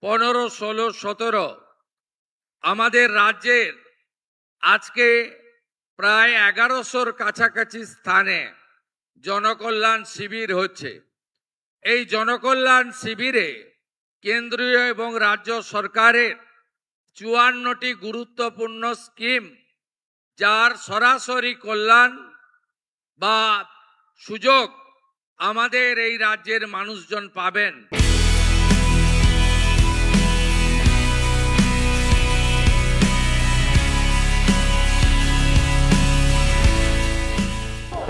15, 16, 17 আমাদের রাজ্যের আজকে প্রায় 1100-র কাছাকাছি স্থানে জনকল্যাণ শিবির হচ্ছে। এই জনকল্যাণ শিবিরে কেন্দ্রীয় এবং রাজ্য সরকারের 54টি গুরুত্বপূর্ণ স্কিম, যার সরাসরি কল্যাণ বা সুযোগ আমাদের এই রাজ্যের মানুষজন পাবেন।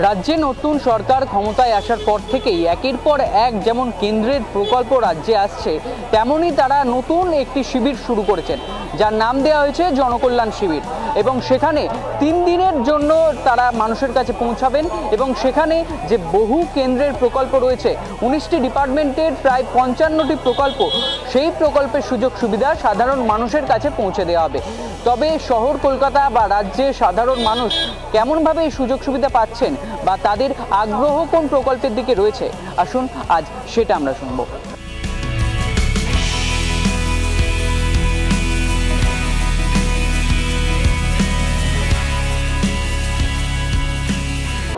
রাজ্যে নতুন সরকার ক্ষমতায় আসার পর থেকেই একের পর এক যেমন কেন্দ্রের প্রকল্প রাজ্যে আসছে, তেমনই তারা নতুন একটি শিবির শুরু করেছেন, যার নাম দেওয়া হয়েছে জনকল্যাণ শিবির। এবং সেখানে 3 দিনের জন্য তারা মানুষের কাছে পৌঁছাবেন এবং সেখানে যে বহু কেন্দ্রের প্রকল্প রয়েছে, 19টি ডিপার্টমেন্টের প্রায় 55টি প্রকল্প, সেই প্রকল্পের সুযোগ সুবিধা সাধারণ মানুষের কাছে পৌঁছে দেওয়া হবে। তবে শহর কলকাতা বা রাজ্যের সাধারণ মানুষ কেমনভাবে এই সুযোগ সুবিধা পাচ্ছেন বা তাদের আগ্রহ কোন প্রকল্পের দিকে রয়েছে, আসুন আজ সেটা আমরা শুনবো।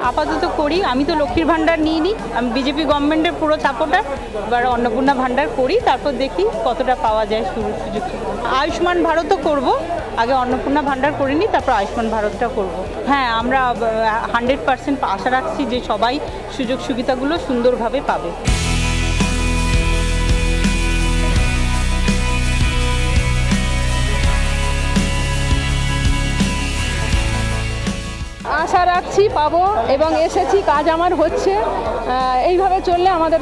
আপাতত করি, আমি তো লক্ষ্মীর ভাণ্ডার নিইনি, আমি বিজেপি গভর্নমেন্টের পুরো সাপোর্টার। এবার অন্নপূর্ণা ভাণ্ডার করি, তারপর দেখি কতটা পাওয়া যায় সুযোগ। আয়ুষ্মান ভারতও করব, আগে অন্নপূর্ণা ভাণ্ডার করিনি, তারপর আয়ুষ্মান ভারতটা করব। হ্যাঁ, আমরা 100% আশা রাখছি যে সবাই সুযোগ সুবিধাগুলো সুন্দরভাবে পাবে। আশা রাখছি পাবো এবং এসেছি, কাজ আমার হচ্ছে। এইভাবে চললে আমাদের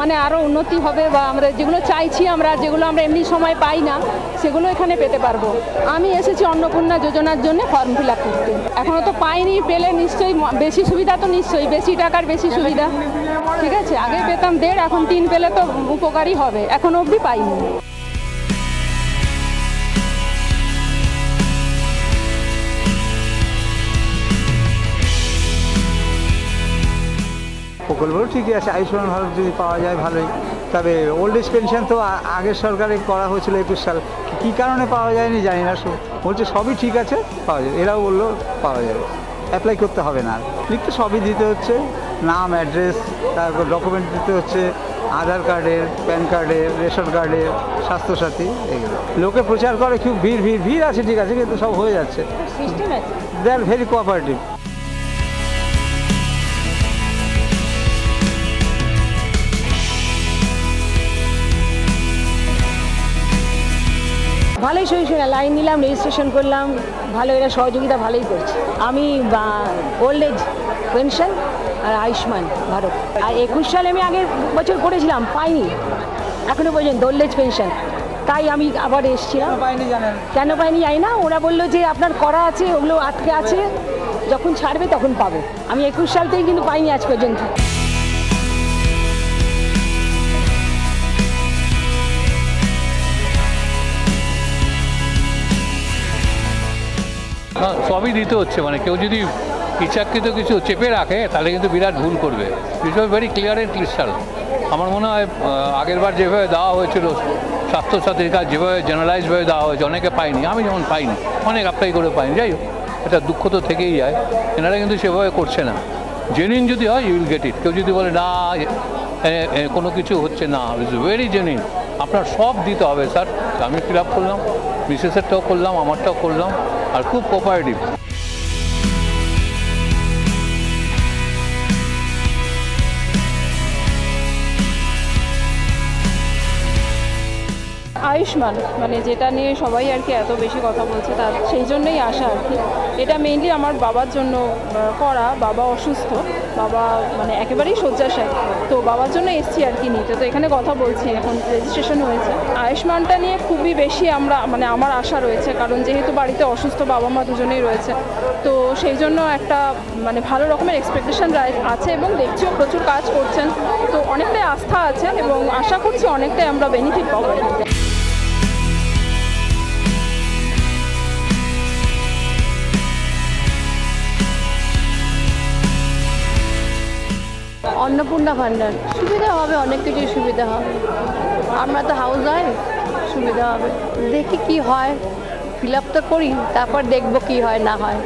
মানে আরও উন্নতি হবে বা আমরা যেগুলো চাইছি, যেগুলো আমরা এমনি সময় পাই না, সেগুলো এখানে পেতে পারবো। আমি এসেছি অন্নপূর্ণা যোজনার জন্য ফর্ম ফিল আপ করতে। এখনও তো পাইনি, পেলে নিশ্চয়ই বেশি সুবিধা, তো নিশ্চয়ই বেশি টাকার বেশি সুবিধা। ঠিক আছে, আগে পেতাম 1.5, এখন 3 পেলে তো উপকারই হবে। এখনো অবধি পাইনি। প্রকল্পও ঠিকই আছে, আয়ুষ্মান ভারত যদি পাওয়া যায় ভালোই। তবে ওল্ড এজ পেনশন তো আগের সরকারে করা হয়েছিল 21 সাল, কী কারণে পাওয়া যায়নি জানি না। বলছে সবই ঠিক আছে, পাওয়া যাবে, এরাও বললো পাওয়া যাবে, অ্যাপ্লাই করতে হবে না। লিখতে সবই দিতে হচ্ছে, নাম, অ্যাড্রেস, তারপর ডকুমেন্ট দিতে হচ্ছে, আধার কার্ডের, প্যান কার্ডের, রেশন কার্ডের, স্বাস্থ্যসাথী, এগুলো। লোকে প্রচার করে খুব ভিড় আছে, ঠিক আছে, কিন্তু সব হয়ে যাচ্ছে। দে আর ভেরি কোঅপারেটিভ। ভালোই সহিষ্ণু, লাইন নিলাম, রেজিস্ট্রেশন করলাম, ভালো, এরা সহযোগিতা ভালোই করছে। আমি ওল্ড এজ পেনশন আর আয়ুষ্মান ভারত, আর 21 সালে আমি আগের বছর করেছিলাম, পাইনি এখনো পর্যন্ত ওল্ড এজ পেনশন। তাই আমি আবার এসেছিলাম। কেন পাইনি জানি না, ওরা বললো যে আপনার করা আছে, ওগুলো আটকে আছে, যখন ছাড়বে তখন পাবো। আমি 21 সাল থেকে কিন্তু পাইনি আজ পর্যন্ত। সবই দিতে হচ্ছে, মানে কেউ যদি ইচ্ছাকৃত কিছু চেপে রাখে তাহলে কিন্তু বিরাট ভুল করবে। This was very clear and crystal. আমার মনে হয় আগেরবার যেভাবে দেওয়া হয়েছিল স্বাস্থ্যসাথীর কাজ, যেভাবে জেনারেলাইজভাবে দেওয়া হয়েছে, অনেকে পাইনি, আমি যেমন পাইনি, অনেক অ্যাপ্লাই করে পাইনি। যাই হোক, এটা দুঃখ তো থেকেই যায়, এনারা কিন্তু সেভাবে করছে না। জেনুইন যদি হয়, ইউ উইল গেট ইট। কেউ যদি বলে না কোনো কিছু হচ্ছে না, ইটস ভেরি জেনুইন, আপনার সব দিতে হবে স্যার। আমি ফিল আপ করলাম, মিসেসেরটাও করলাম, আমারটাও করলাম, আর খুব কোঅপারেটিভ। আয়ুষ্মান মানে যেটা নিয়ে সবাই আর কি এত বেশি কথা বলছে, তার সেই জন্যই আসা আর কি। এটা মেইনলি আমার বাবার জন্য করা। বাবা অসুস্থ, বাবা মানে একেবারেই শয্যাশায়ী, তো বাবার জন্য এসছি আর কি নিতে। তো এখানে কথা বলছি, এখন রেজিস্ট্রেশন হয়েছে। আয়ুষ্মানটা নিয়ে খুবই বেশি মানে আমার আশা রয়েছে, কারণ যেহেতু বাড়িতে অসুস্থ বাবা মা দুজনেই রয়েছে, তো সেই জন্য একটা মানে ভালো রকমের এক্সপেকটেশন আছে এবং দেখছিও প্রচুর কাজ করছেন, তো অনেকটাই আস্থা আছে এবং আশা করছি অনেকটাই আমরা বেনিফিট পাবো। অন্নপূর্ণা ভাণ্ডার সুবিধা হবে, অনেক কিছুই সুবিধা হবে। আমরা তো হাউস ওয়াইফ, সুবিধা হবে। দেখি কি হয়, ফিল আপ তো করি, তারপর দেখবো কি হয় না হয়।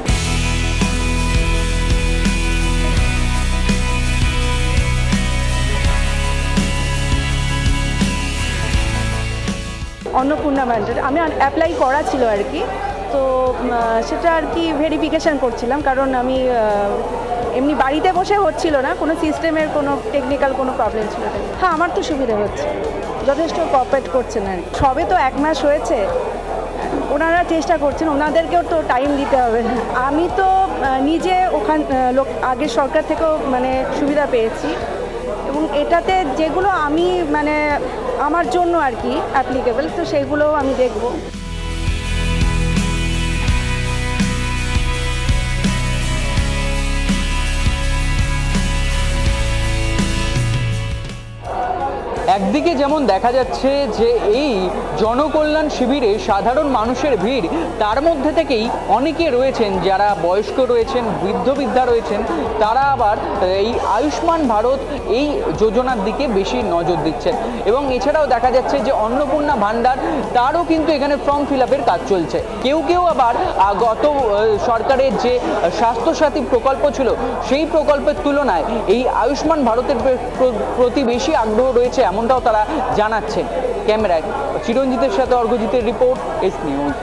অন্নপূর্ণা ভান্ডার আমি অ্যাপ্লাই করা ছিল আর কি, তো সেটা আর কি ভেরিফিকেশান করছিলাম, কারণ আমি এমনি বাড়িতে বসে হচ্ছিল না, কোনো সিস্টেমের কোনো টেকনিক্যাল কোনো প্রবলেম ছিল না। হ্যাঁ, আমার তো সুবিধা হচ্ছে, যথেষ্ট কোঅপারেট করছেন আর কি। সবে তো 1 মাস হয়েছে, ওনারা চেষ্টা করছেন, ওনাদেরকেও তো টাইম দিতে হবে। আমি তো নিজে আগের সরকার থেকেও মানে সুবিধা পেয়েছি, এবং এটাতে যেগুলো আমি মানে আমার জন্য আর কি অ্যাপ্লিকেবল, তো সেগুলোও আমি দেখব। একদিকে যেমন দেখা যাচ্ছে যে এই জনকল্যাণ শিবিরে সাধারণ মানুষের ভিড়, তার মধ্যে থেকেই অনেকে রয়েছেন যারা বয়স্ক রয়েছেন, বৃদ্ধ-বৃদ্ধা রয়েছেন, তারা আবার এই আয়ুষ্মান ভারত এই যোজনার দিকে বেশি নজর দিচ্ছেন। এবং এছাড়াও দেখা যাচ্ছে যে অন্নপূর্ণা ভান্ডার, তারও কিন্তু এখানে ফর্ম ফিল আপের কাজ চলছে। কেউ কেউ আবার গত সরকারের যে স্বাস্থ্যসাথী প্রকল্প ছিল, সেই প্রকল্পের তুলনায় এই আয়ুষ্মান ভারতের প্রতি বেশি আগ্রহ রয়েছে, এমনটাও তারা জানাচ্ছেন। ক্যামেরায় চিরঞ্জিতের সাথে অর্ঘজিতের রিপোর্ট, এস নিউজ।